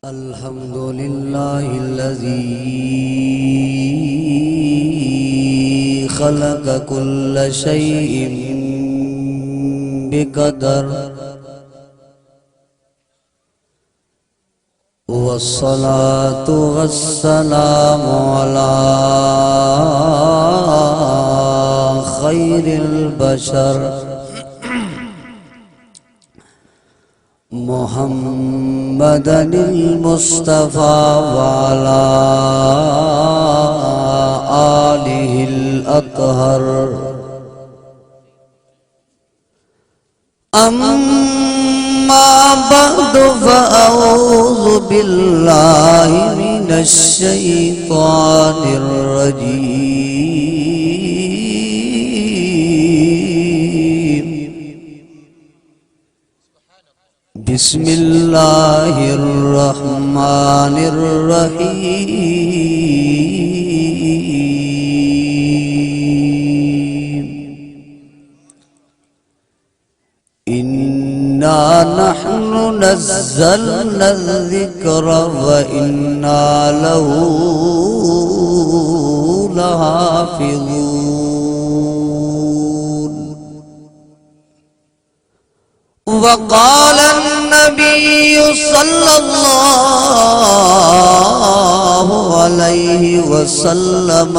अल्हम्दुलिल्लाहिल्लज़ी खलक़ कुल्ल शैइन बिक़दर वस्सलातु वस्सलामु अला खैरिल बशर मुहम्मदनिल मुस्तफ़ा वाला आलिहिल अतहर। अम्मा बअदु फ़अऊज़ु बिल्लाहि मिनश शैतानिर रजीम। बिस्मिल्लाहिर रहमानिर रहीम। इन्ना नहनु नज़्ज़लना ज़िक्र व इन्ना लहू लहाफ़िज़ून। वक़ाल अन्नबिय्यु सल्लल्लाहु अलैहि वसल्लम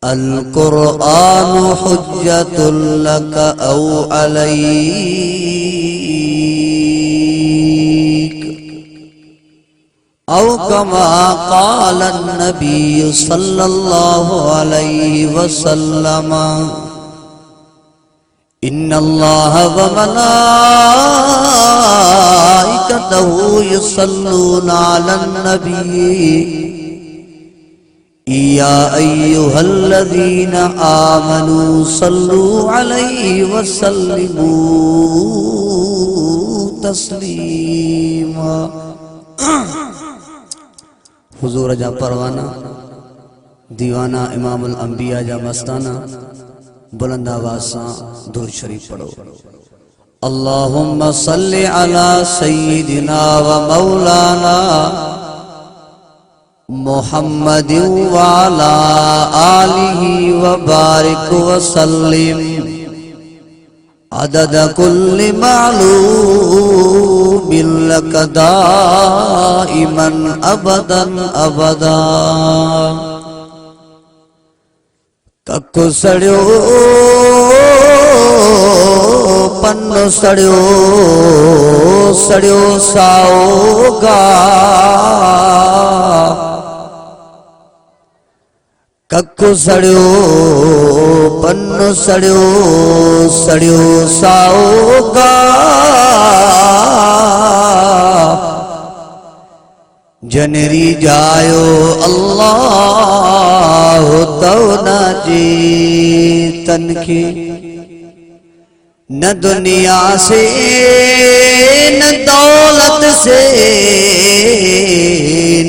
अल कुरआनु हुज्जतुल लक औ अलैक औ कमा क़ाल अन्नबिय्यु सल्लल्लाहु अलैहि वसल्लम इन्नल्लाह व मलाइकतहु युसल्लूना अलन नबी या अय्युहल्लज़ीना आमनू सल्लू अलैहि वसल्लिमू तस्लीमा। हुजूर जा परवाना दीवाना इमामुल अंबिया जा मस्ताना बुलंद आवाज़ से दुरूद शरीफ पढ़ो। अल्लाहुम्मा सल्लि अला सय्यिदिना व मौलाना मुहम्मदिन व अला आलिहि व बारिक व सल्लिम अदद कुल्लि मालूमिन लक दाइमन अबदन अबदा। कक्कु सड़ियो पन्नो सड़ियो सड़ियो साओगा। कक्कु सड़ियो पन्नो सड़ियो सड़ियो साओगा। जनरी जायो अल्लाह तो न जी तन की न दुनिया से न दौलत से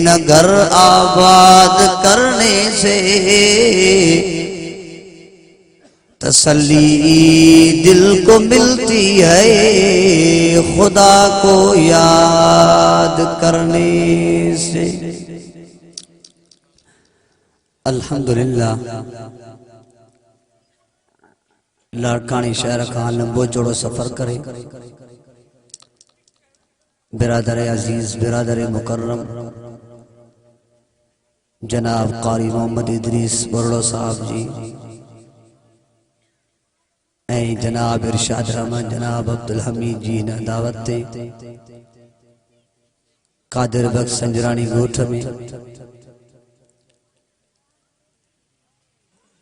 न घर आबाद करने से तसल्ली दिल को मिलती है खुदा को याद करने से। अल्हम्दुलिल्लाह लाड़कानी शहर का लंबो चौड़ो सफर करे बिरादर अजीज बिरादर मुकर्रम जनाब कारी मोहम्मद इदरीस बरड़ो साहब जी ऐं जनाब इरशाद रहमान जनाब अब्दुल हमीद जी ने दावत ते कादिर बख्श संजरानी गोठ में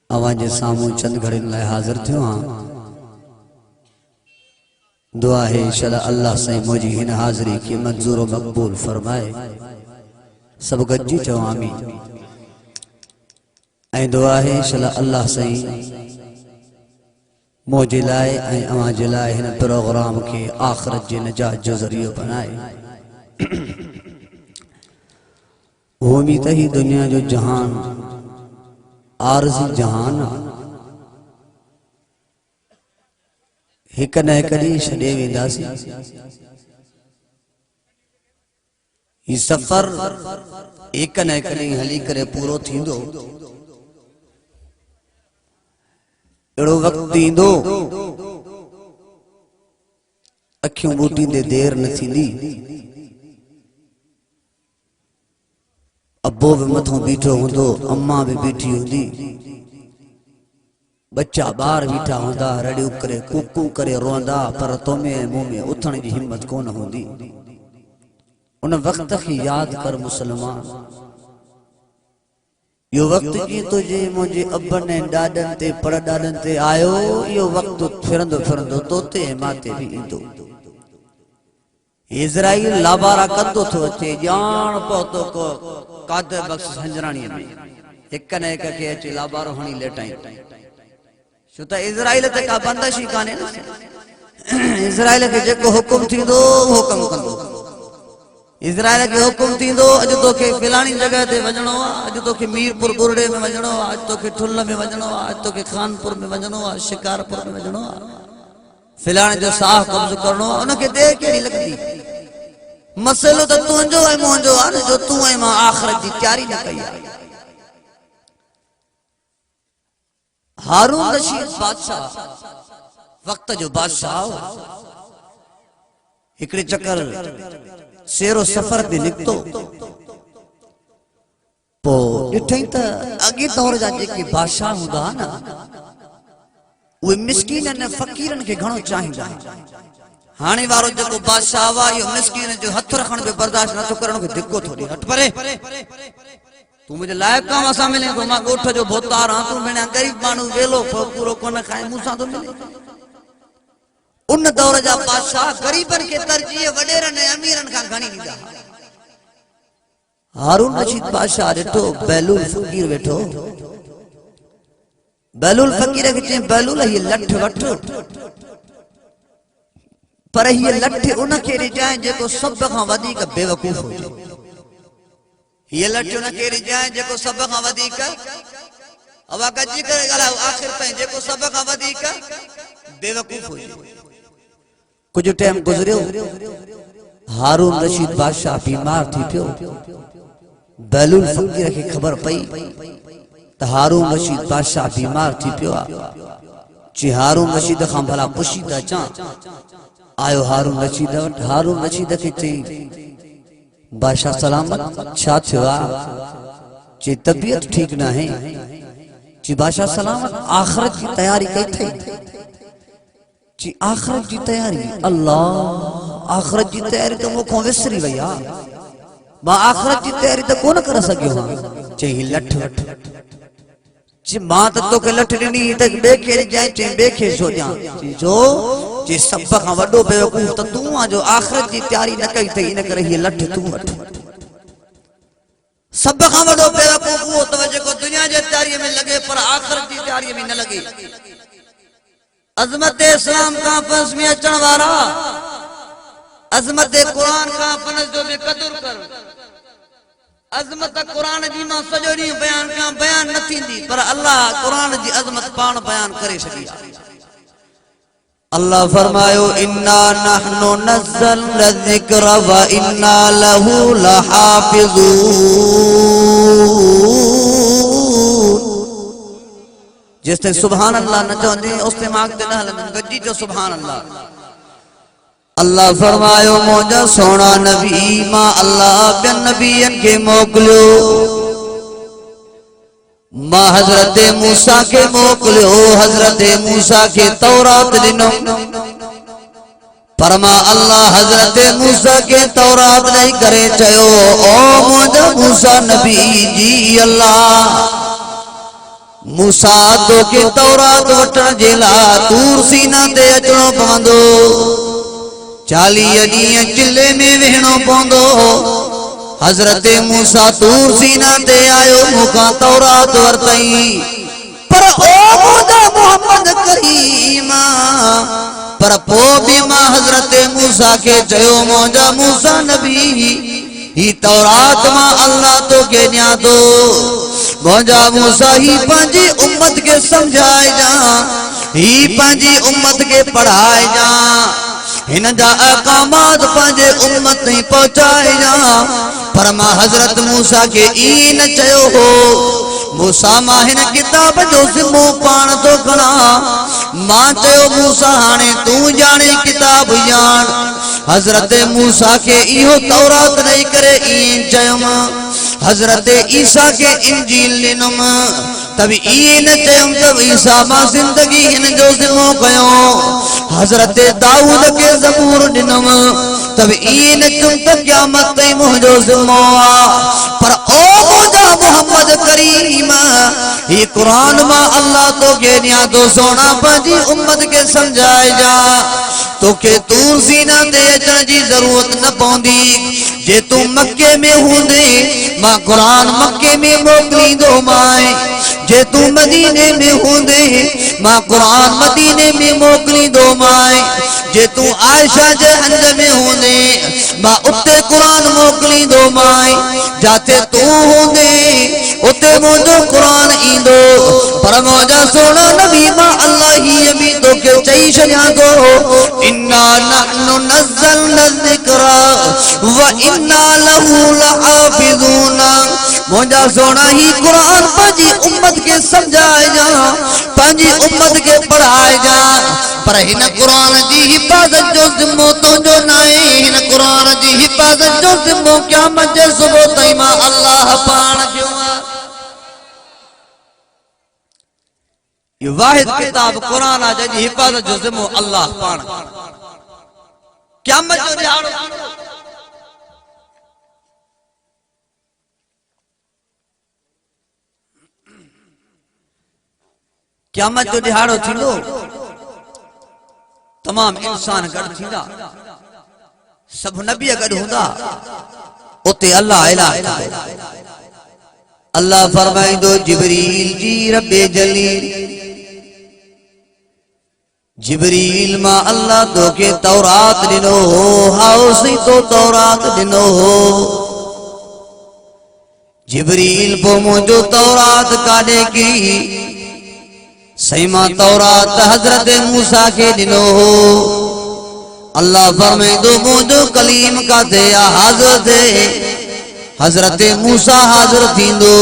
अवां जे सामूं चंद घड़ियुनि लाइ हाज़िर थियो आहियां। दुआ है इंशाअल्लाह अल्लाह साईं मुंहिंजी हिन हाज़िरी खे मंज़ूर व मक़बूल फरमाए। सब गॾिजी चओ आमीन। ऐं दुआ है इंशाअल्लाह अल्लाह साईं मुझे लाए ऐं अवां जे लाइ हिन प्रोग्राम के आखिरत जे नजात जो ज़रियो बनाए। होमी त ही दुनिया जो जहान आरज़ी जहान एक न एक ॾींहुं छॾे वेंदासीं। ही सफर एक न एक ॾींहुं हली करे पूरो थींदो। अहिड़ो वक़्तु ईंदो अखियूं ॿूटींदे देर न थींदी। अब्बो भी मथों बीठो हूंदो, अम्मा भी बीठी हूंदी, बच्चा ॿार बीठा हूंदा, रड़ियूं करे कुकू करे रोंदा, पर तोमे मुंह में उथण जी हिम्मत कोन हूंदी। उन वक्त की याद कर मुसलमान, यो वक्त जी तुझे मुझे अब्बन ऐं ॾाॾनि ते परॾाॾनि ते आयो, यो वक्त फिरंदो फिरंदो तोते ऐं माते भी ईंदो। इज़राइल लाबारा कंदो थो अचे, ॼाण पहुतो को कादर बख्श संजराणीअ में हिक न हिक खे अची लाबारो हणी लेटाई। छो त इज़राइल ते का बंदिश ई कान्हे न। इज़राइल खे जेको हुकुम थींदो उहो कमु कंदो। इज़राइल खे हुकुम थींदो अॼु तोखे फिलाणी जगह ते वञणो आहे, अॼु तोखे मीरपुर बुरड़े में वञणो आहे, अॼु तोखे ठुल में वञणो आहे, अॼु तोखे खानपुर में वञणो आहे, शिकारपुर में वञणो आहे, फिलाणे जो साह कब्ज़ करणो आहे। उनखे देर कहिड़ी लॻंदी? मसइलो त तुंहिंजो ऐं मुंहिंजो आहे न, जो तूं ऐं मां आख़िरत जी तयारी न कई आहे। हारून रशीद बादशाह वक्त जो बादशाह हिकड़े चक्कर सेरो सफर पे निकतो, पो ॾिठई त अॻे दौर जा जेके बादशाह हूंदा न, उहे मिस्कीननि ऐं फ़क़ीरनि खे घणो चाहींदा। हाणे वारो जेको बादशाह हुआ, इहो मिस्कीन जो हथ रखण बि बर्दाश्त नथो करे, उनखे धिको थो ॾे, हट परे, तूं मुंहिंजे लाइक़ काम असां मिले थो, मां ॻोठ जो भोतार आं, तूं भेण ग़रीब माण्हू वेलो पूरो कोन खाए, मूंसां थो मिले। उन दौर जा बादशाह गरीबन के तरजीह वडेरन ऐं अमीरन खां घणी ॾींदा। हारून रशीद बादशाह ॾिठो बैलूल फ़कीर वेठो। बैलूल फ़कीर खे चई, बैलूल हीअ लठ वठ, पर हीअ लठ उनखे ॾिजाए जेको सभ खां वधीक बेवकूफ़ हुजे। हीअ लठ उनखे ॾिजाए जेको सभ खां वधीक, अवा गजी करे ॻाल्हायो आख़िर ताईं, जेको सभ खां वधीक बेवकूफ़ हुजे। कुछ टाइम गुजरियो, हारून रशीद बादशाह बीमार थी पियो। बैलूल फ़कीर खे ख़बर पई त हारून रशीद बादशाह बीमार थी पियो आहे। चई हारून रशीद खां भला पुछी त अचां। आयो हारून रशीद वटि। हारून रशीद खे चई, बादशाह सलामत, छा थियो आहे? चई तबियत ठीक न आहे। चई बादशाह सलामत, आख़िरत जी तयारी कई थई? जी आख़िरत जी तयारी? अल्लाह, आख़िरत जी तयारी तो मूंखों विसरी वई आहे, मां आख़िरत जी तयारी तो कोन करे सघियो आहियां। चई लठ वठ। चई मां त तोखे लठ ॾिनी त ॿिए खे ॾिजांइ। चई ॿिए खे छो ॾियां? छो? चई सभ खां वॾो बेवकूफ़ त तूं आहे जो आख़िरत जी तयारी न कई अथई, इन करे हीअ लठ तूं वठ। सभ खां वॾो बेवकूफ़ उहो अथव जेको दुनिया जे तयारीअ में लॻे पर आख़िरत जी तयारीअ में न लॻे। अज़मत इस्लाम कॉन्फ्रेंस में अचण वारा, अज़मत कुरान कॉन्फ्रेंस जो भी कदर कर। अज़मत कुरान जी मां सॼो ॾींहुं बयान कयां, बयान न थींदी, पर अल्लाह कुरान जी अज़मत पाण बयान करे छॾी आहे। अल्लाह फरमायो, इन्ना नहनु नज़्ज़लना ज़िक्र व इन्ना लहू लहाफ़िज़ून। जिस ते सुभान अल्लाह न चवंदी उस ते मांग ते न हलंदुमि, गॾिजी चओ सुभान अल्लाह। अल्लाह फरमायो, मुंहिंजा सोना नबी, मां अल्लाह ॿियनि नबियनि खे मोकिलियो। मां हज़रत मूसा खे मोकिलियो, हज़रत मूसा खे तौरात ॾिनो, पर मां अल्लाह हज़रत मूसा खे तौरात ॾेई करे चयो, ओ मुंहिंजा मूसा नबी जी अल्लाह मूसा तोखे तौरात वठण जे लाइ तूर सीना ते अचणो पवंदो, 40 ॾींहं चिल्ले में वेहणो पवंदो। हज़रत मूसा तूर सीना ते आयो, मूंखां तौरात वरतई, पर ओ मुंहिंजा मोहम्मद करीम, पर पोइ बि मां हज़रत मूसा खे चयो, मुंहिंजा मूसा नबी ही तौरात मां अल्लाह तोखे ॾियां थो, मुंहिंजा मूसा ही पंहिंजी उम्मत खे समझाए जा, ही पंहिंजी उम्मत खे पढ़ाए जा, हिन जा अहकामात पंहिंजे उम्मत ताईं पहुचाए जा। पर मां हजरत मूसा के ई न चयो हो मूसा मां हिन किताब जो ज़िम्मो पाण तो खणा मां चयो मूसा हाणे तू जाने किताब ॼाण हजरत मूसा के इहो तौरात नहीं करे ई चयम हजरत ईसा के इंजील ॾिनुम तब ई न चयम तब ईसा मां जिंदगी हिन जो ज़िम्मो कयो हजरत दाऊद के ज़बूर ॾिनुम तब ई न चयम त क़यामत ताईं मुंहिंजो ज़िम्मो पर ओ मुंहिंजा मोहम्मद करीम ये कुरान मां अल्लाह तो के ॾियां तो सोना पंहिंजी उम्मत के समझाए जा तो के तू सीना ते अचण जी जरूरत न पवंदी जे तू मक्के में हूंदे मां कुरान मक्के में मोकिलींदो माए जे तू मदीने में हूंदे मां कुरान मदीने में मोकिलींदो माए जे तू आयशा जे हंज में हूंदे मां उते कुरान मोकिलींदो माए जाते तू हूंदे उते मुंहिंजो कुरान ईंदो पर मुंहिंजा सोना नबी मां अल्लाह ही भी तो के चई छॾियां थो इन्ना नहनु नज़्ज़लना ज़िक्रा व इन्ना लहू लहाफ़िज़ून मुंहिंजा सोना ही कुरान पंहिंजी उम्मत के समझाए जा पंहिंजी उम्मत के पढ़ाए जा पर हिन कुरान जी हिफ़ाज़त जो ज़िम्मो तुंहिंजो नाहे हिन कुरान जी हिफ़ाज़त जो ज़िम्मो क़यामत जे सुबुह ताईं मां अल्लाह पाण जो ये वाहिद किताब कुरान आ जी हिफ़ाज़त जो ज़िम्मो अल्लाह पाण क़यामत जो ॾियारो क़यामत जो ॾियारो थींदो तमाम इंसान गॾु थींदा सब नबी गॾु हूंदा उते अल्लाह ऐलान अल्लाह फरमाइंदो जिब्रील जी रब्बे जलील जिब्रील मां अल्लाह तो के तौरात दिनो हो हाउसी तो तौरात दिनो हो जिब्रील पो मुझो तौरात काने की सईमा तौरात हजरत मूसा के दिनो हो अल्लाह फरमाइंदो मुझो कलीम का थे या हाजिर थे हजरत मूसा हाजिर थींदो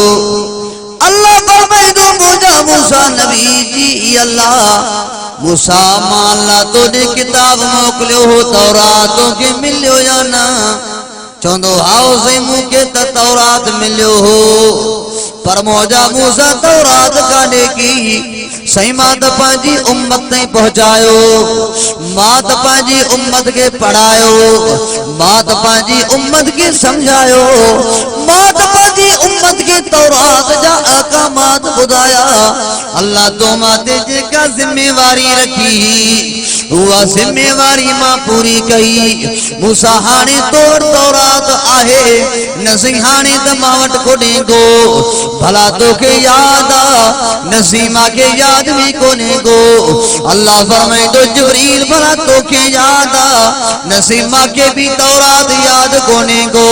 अल्लाह फरमाइंदो मुझा मूसा नबी जी अल्लाह मूसा मां अल्लाह तोड़े किताब मोकिलियो हो तौरात के मिलियो या ना चवंदो हाओ से मूंखे त तौरात मिलियो हो पर मौजा मूसा तौरात काने की सही मां त पंहिंजी उम्मत ताईं पहुंचायो मां त पंहिंजी उम्मत के पढ़ायो मां त पंहिंजी उम्मत के समझायो मां त पंहिंजी उम्मत के तौरात जा अहकामात ॿुधाया अल्लाह तो माते जेका जिम्मेवारी रखी उहा जिम्मेवारी मां पूरी कई मूसा हाणे तोड़ तौरात आहे नसी हाणे त मां वटि कोन्हे को भला तोखे याद आ नसीमा के याद भी कोने को अल्लाह फरमाइंदो जिब्रील भला तोखे याद आ नसीमा के भी तौरात याद कोने को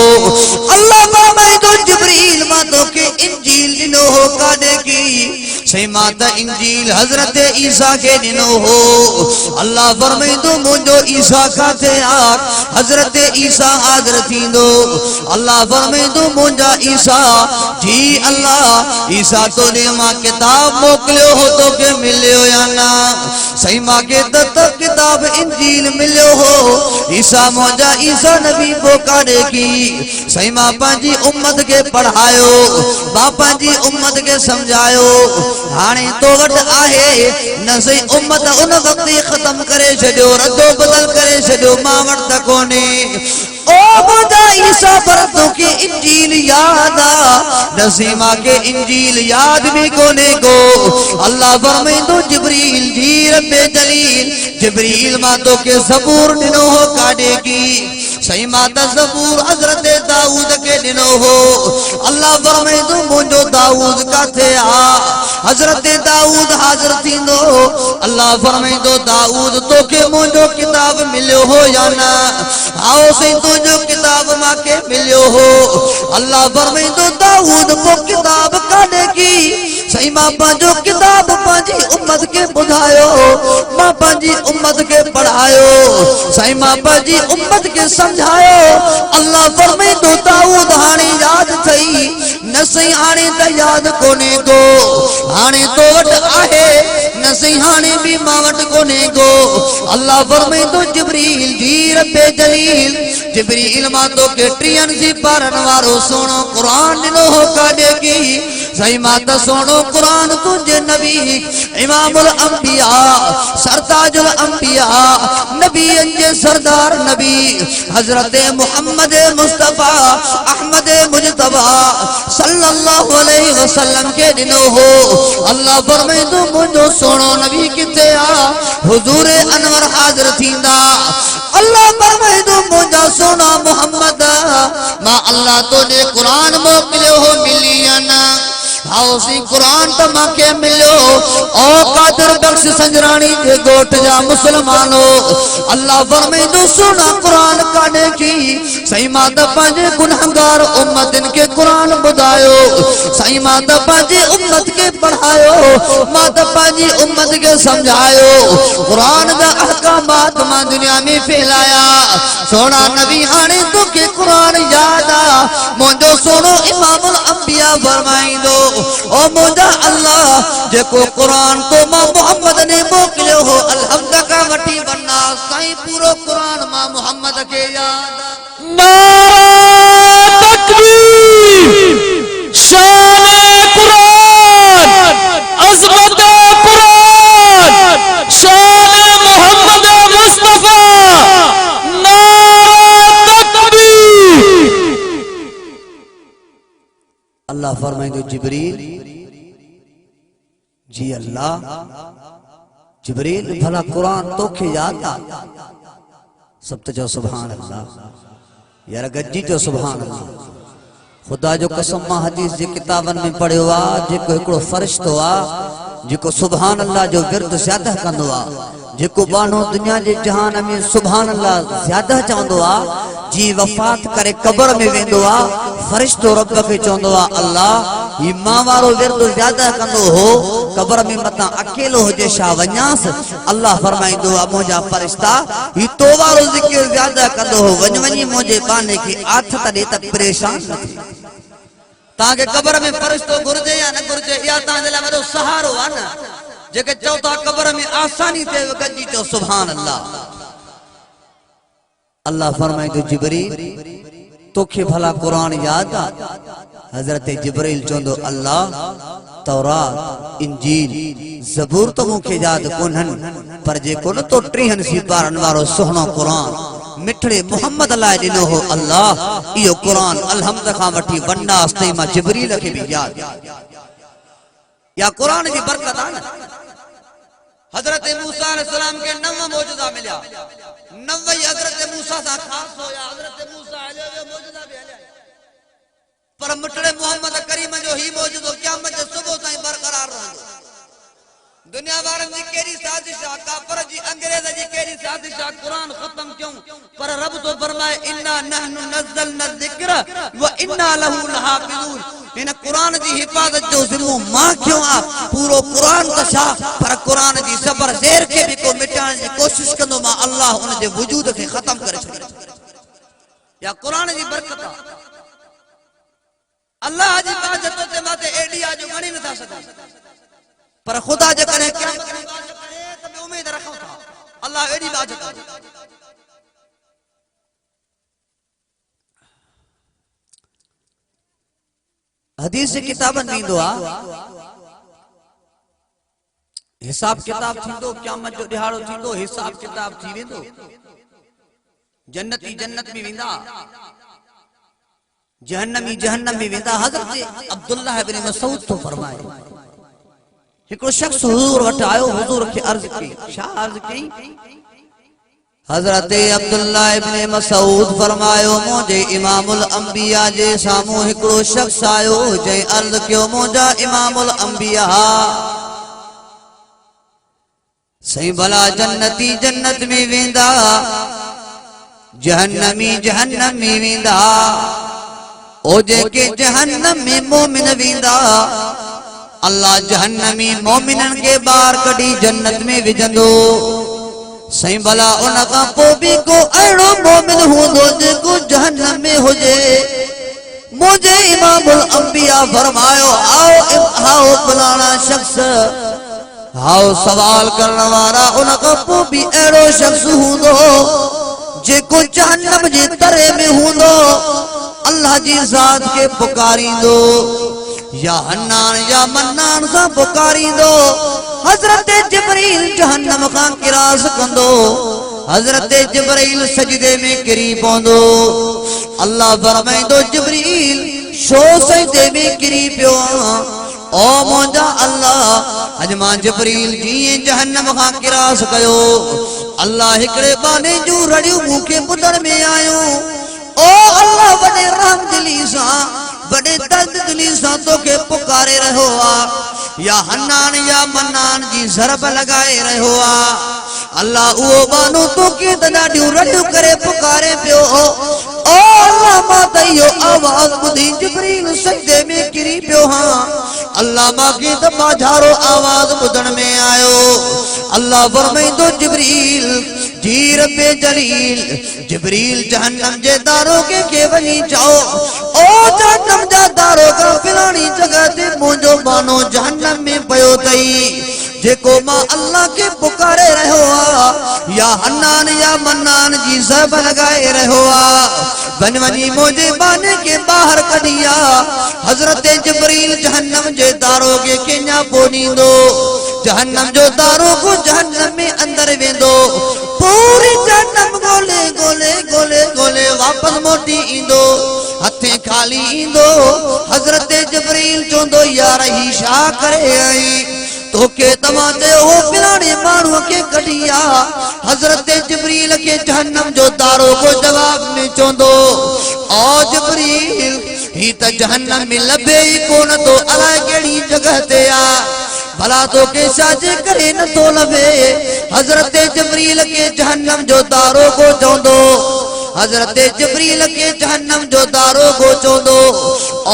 अल्लाह फरमाइंदो जिब्रील मां तोखे इंजील दिनो हो काने की सही मां त इंजील हजरत ईसा के दिनो हो अल्लाह फरमाइंदो मुंहिंजो ईसा काथे आ हजरत ईसा हाज़िर थींदो अल्लाह फरमाइंदो मुंहिंजा ईसा जी अल्लाह ईसा तोने मां किताब मोकिलियो हो तो के मिलियो या ना सही मां के त किताब इंजील मिलियो हो ईसा मुंहिंजा ईसा नबी को काने की सही मां पंहिंजी उम्मत के पढ़ायो मां पंहिंजी उम्मत के समझायो हाणे तो वटि आहे न सही उम्मत उन वक्त ही खत्म करे छॾियो रद्दो बदल करे छॾियो मां वटि त कोन्हे ओ मुंहिंजा ईसा पर तोखे इंजील याद आ नसीमा के इंजील याद भी कोने को अल्लाह फरमाइंदो जिब्रील जी रब्बे जलील जिब्रील मां तोखे ज़बूर ॾिनो हो काॾे की सही मां त ज़बूर हजरत दाऊद के ॾिनो हो अल्लाह फरमाइंदो मुंहिंजो दाऊद काथे आ हजरत दाऊद हाज़िर थींदो अल्लाह फरमाइंदो दाऊद तोखे मुंहिंजो किताब मिलियो हो या ना आओ सही तुंहिंजो किताब मांखे मिलियो हो अल्लाह फरमाइंदो दाऊद को किताब काॾे की सही मां पंहिंजो किताब पंहिंजी उम्मत के ॿुधायो मां पंहिंजी उम्मत के पढ़ायो सही मां पंहिंजी उम्मत के समझायो अल्लाह फरमाइंदो दाऊद सही हाणे त याद कोने को हाणे तो वट आहे न सही हाणे भी मां वट कोने को अल्लाह फरमाए तो जिब्रील जी रब्बे जलील जिब्रील मां तो के ट्रियन सी पारन वारो सोनो कुरान दिनो हो काडे की सही मां त सोनो कुरान तुझे नबी इमामुल अंबिया सरताजुल अंबिया नबी जे सरदार नबी हजरत मोहम्मद मुस्तफा अहमद मुजतबा सल्लल्लाहु अलैहि वसल्लम के दिनो हो अल्लाह फरमाए तो मुझो सोनो नबी किथे आ हुजूर अनवर हाजिर थींदा अल्लाह फरमाए तो मुझा सोना मोहम्मद मां अल्लाह तो ने कुरान मोकलियो हो मिलिया ना हाउसी कुरान त माके मिलो ओ कादर बख्श संजरानी के गोट जा मुसलमानो अल्लाह फरमाए तो सुना कुरान काने की सही मां त पंजे गुनाहगार उम्मतन के कुरान बुधायो सही मां त पंजे उम्मत के पढ़ायो मां त पंजी उम्मत के समझायो कुरान दा अहकामात मां दुनिया में फैलाया सोना नबी हाने तो के कुरान याद आ मोजो सोनो इमामुल अंबिया फरमाइंदो ओ मोजा अल्लाह जेको कुरान तो मां मोहम्मद ने मोकलियो हो अलहम्द का वठी वन्ना साईं पूरो कुरान मां मोहम्मद के याद नारा तकबीर शान कुरान अज़मत कुरान शान मोहम्मद मुस्तफा नारा तकबीर अल्लाह फरमाए तो जिब्रील जी अल्लाह जिब्रील भला कुरान तो के याद आ सब तो जो सुभान अल्लाह यार गज्जी जो सुभान अल्लाह खुदा जो कसम मां हदीस जे किताबन में पढ़ियो आ जेको एकड़ो फरिश्तो आ जेको सुभान अल्लाह जो विर्द ज्यादा कंदो आ जेको बानो दुनिया जे जहान में सुभान अल्लाह ज्यादा चवंदो आ जी वफात करे कब्र में वेंदो आ फरिश्तो रब के चवंदो आ अल्लाह ही मां वारो विर्द ज्यादा कंदो हो कब्र में मता अकेलो होजे शा वन्यास अल्लाह फरमाइंदो आ मोजा फरिश्ता ही तो वारो जिक्र ज्यादा कंदो हो वञ वञी मोजे बाने की आथ तडे त परेशान न थी ताके कब्र में फरिश्तो घुरजे या न घुरजे या ता जे ला वडो सहारो आ न जेके चौथा कब्र में आसानी से गजी तो सुभान अल्लाह अल्लाह फरमाए तो जिब्रील तोखे भला कुरान याद आ हजरत जिब्रील चोंदो अल्लाह तौरात इंजील ज़बूर तो मुखे याद कोनन पर जे कोन तो ट्रिहन सी पारन वारो सोहणो कुरान मिठड़े मोहम्मद अल्लाह दिनो हो अल्लाह इयो कुरान अलहम्द का वठी वन्ना अस्ते मा जिब्रील के भी याद या कुरान की बरकत आ हजरत मूसा अलैहि सलाम के 9 मौजूदा मिला 9 हजरत मूसा सा खास होया हजरत मूसा अलैहि मौजूदा भी हले पर मिठड़े मोहम्मद करीम जो ही मौजूदो क़यामत सुबह ताई बरकरार रहंदो दुनिया वारन जी केरी साजिश आ काफर जी अंग्रेज जी केरी साजिश आ कुरान खत्म क्यों पर रब तो फरमाए इन्ना नहनु नज़्ज़लना ज़िक्र व इन्ना लहू लहाफिज़ून इन कुरान जी हिफाजत जो जिम्मो मां क्यों आ पूरो कुरान कशा पर कुरान जी सबर ज़ेर के भी को मिटाने की कोशिश कंदो मां अल्लाह उन जे वजूद के खत्म करे छे या कुरान जी बरकत अल्लाह जी इबादत ते माते एडी आ जो गणी न था सके पर खुदा जे करे क्या तब उम्मीद रखो था अल्लाह एडी इबादत हदीस किताबन दींदो आ हिसाब किताब थींदो क़यामत जो दिहाड़ो थींदो हिसाब किताब थी वेंदो जन्नती जन्नत में वेंदा जहन्नमी जहन्नम में वेंदा हजरत अब्दुल्लाह इब्न मसऊद तो फरमाए एक शख्स हुजूर वट आयो हुजूर के अर्ज की शा अर्ज की हजरत अब्दुल्लाह इब्न मसऊद फरमायो मुझे इमामुल अंबिया जे सामू एकड़ो शख्स आयो जे अर्ज क्यो मुझा इमामुल अंबिया सही भला जन्नती जन्नत में वेंदा जहन्नमी जहन्नम में वेंदा ओ जेके जहन्नम में मोमिन वेंदा अल्लाह जहन्नमी मोमिनन के बाहर कड़ी जन्नत में विजंदो सही भला उन का को भी को अड़ो मोमिन होंदो जेको जहन्नम में होजे मुझे इमामुल अंबिया फरमायो आओ फलाना शख्स आओ सवाल करने वाला उन को भी अड़ो शख्स हूंदो जेको जहन्नम जे तरे में हूंदो अल्लाह जी ज़ात के पुकारींदो या हन्नान या मन्नान सा पुकारींदो हजरत जिब्रील जहन्नम खां किरास कंदो हजरत जिब्रील सजदे में गिरी पवंदो अल्लाह फरमाईंदो जिब्रील शो सजदे में गिरी पियो ओ मुंहिंजा अल्लाह अज मां जिब्रील जीअं जहन्नम खां किरास कयो अल्लाह हिकड़े बाने जूं रड़ियूं मूंखे ॿुधण में आयो ओ अल्लाह वॾे रहम दिली सां वॾे दर्द दिली सां तोखे पुकारे रहियो आ या हन्नान या मन्नान जी ज़रब लगाए रहियो आ अल्लाह उहो बानो तोखे त ॾाढियूं रड़ियूं करे पुकारे पियो ओ अल्लाह मां त इहो आवाज़ ॿुधी जिब्रील सजदे में किरी पियो हां अल्लाह मांखे त माझारो आवाज़ ॿुधण में आयो अल्लाह फरमाईंदो जिब्रील जी रब्बे जलील जिब्रील जहन्नम जे दारोगे के वञी चओ ओ जहन्नम जा दारोगा फलाणी जगह ते मुंहिंजो बानो जहन्नम में पियो अथई जेको मां अल्लाह के पुकारे रहियो आ या हन्नान या मन्नान जी ज़रब लगाए रहियो आ वञी मुंहिंजे बाने के ॿाहिरि कढी आ हज़रत जिब्रील जहन्नम जे दारोगे के न्यापो ॾींदो जहन्नम जो दारोगो जहन्नम में अंदर वेंदो पूरी जहन्नम गोले गोले गोले गोले वापस मोटी ईंदो हथे खाली ईंदो हज़रत जिब्रील चवंदो यार ही छा करे आई तोखे तमां चयो हो फलाणे माण्हूअ खे कढी आ हज़रत जिब्रील के जहन्नम जो दारोगो जवाब में चवंदो ओ जिब्रील ही त जहन्नम में लभे ई कोन थो अलाए कहिड़ी जगह ते आ भला तोखे छाजे करे नथो लभे हज़रत जिब्रील के जहन्नम जो दारोगो चवंदो हज़रत जिब्रील के जहन्नम जो दारोगो चवंदो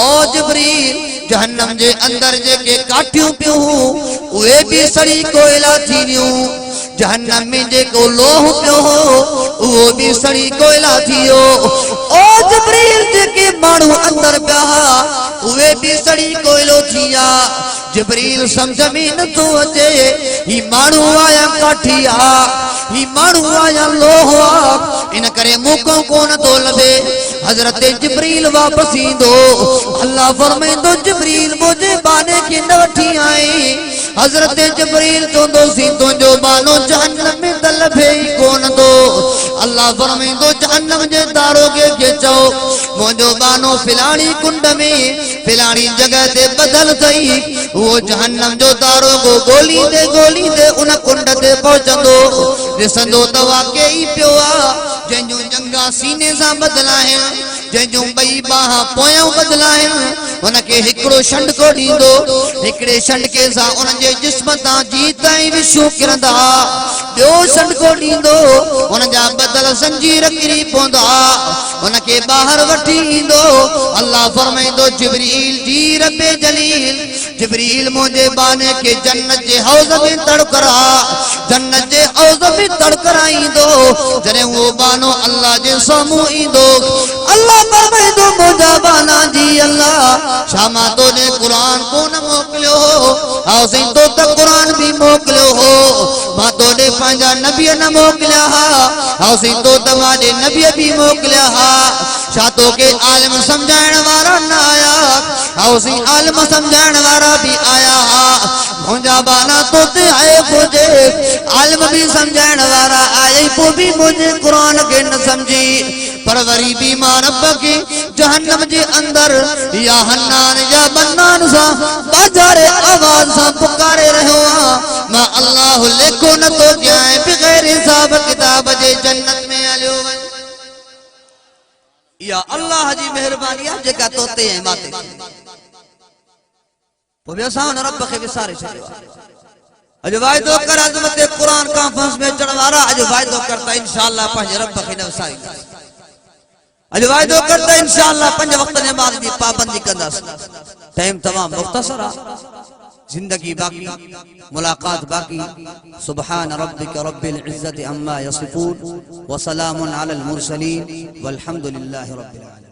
ओ जिब्रील जहन्नम जे अंदर जेके काठियूं पियूं उहे भी सड़ी कोयला थी वियूं जहन्नम में जेको लोह पियो हो उहो भी सड़ी कोयला थी वियो ओ जिब्रील जेके माण्हू अंदर पिया उहे भी सड़ी कोयलो थी विया जिब्रील समझ में नथो अचे ही माण्हू आया काठिया ही माण्हू आया लोह आ इन करे मौको कोन थो लभे हज़रत जिब्रील वापस ईंदो अल्लाह फरमाईंदो जिब्रील मुझे बाने के न वठी आई हज़रत जिब्रील चवंदो सी तुंहिंजो बानो जहन्नम में त लभे ई कोन थो अल्लाह फरमाईंदो जहन्नम जे दारोगे के चओ मुंहिंजो बानो फिलाणी कुंड में फिलाणी जगह ते बदल थई वो जहन्नम जो दारोगो गोली दे उन कुंड ते पहुचंदो ॾिसंदो त वाकई पियो आ जंहिंजूं जंगा सीने सां बदलाइन जंहिंजूं ॿई बाह पोयां बदलाइन उनखे हिकिड़ो छंडको ॾींदो हिकिड़े छंडके सां उनजे जिस्म तां जी ताईं विछूं किरंदा ॿियो छंडको ॾींदो उनजा बदल संजीर किरी पवंदा उनखे ॿाहिरि वठी ईंदो अल्लाह फरमाईंदो जिब्रील जी रब्बे जलील जिब्रील मुझे बाने के जन्नत जे हौज़ में तड़करा जन्नत जे हौज़ में तड़कराईंदो जॾहिं वो बानो अल्लाह जे साम्हूं ईंदो अल्लाह फरमाईंदो मुंहिंजा बाना जी अल्लाह छा मां तोॾे क़ुरान कोन मोकिलियो हो साईं तो त क़ुरान भी मोकिलियो हो मां तोॾे पंहिंजा नबीअ न मोकिलिया हा साईं तो त मां ॾे नबीअ भी मोकिलिया हा छा तोखे आलिम सम्झाइण वारा न आया साईं आलिम सम्झाइण वारा भी आया हा मुंहिंजा बाना तो ते आए खोजे आलिम भी समझाइण वारा आए पोइ भी मुझे कुरान के न समझी पर वरी भी मां रब के जहन्नम जे अंदर या हन्नान या मन्नान सा बाजारे आवाज सा पुकारे रहियो आ मां अल्लाह लेखो न तो जाए बगैर हिसाब किताब जे जन्नत में हलियो वञ या अल्लाह जी मेहरबानी आहे जेका तोते ऐं माते पोइ असां हुन रब खे विसारे छॾियो अॼु वाइदो कर अज़मत क़ुरान कॉन्फ्रेंस में अचण वारा अॼु वाइदो कर त इंशाअल्लाह पंहिंजे रब खे न विसारींदासीं अॼु वाइदो कर त इंशाअल्लाह 5 वक्त नमाज़ जी पाबंदी कंदासीं टाइम तमाम मुख्तसर आहे जिंदगी बाकी मुलाकात बाकी सुबहान रब्बिक रब्बिल इज्जति अम्मा यसिफून व सलामुन अलल मुरसलीन वल्हम्दुलिल्लाहि रब्बिल आलमीन।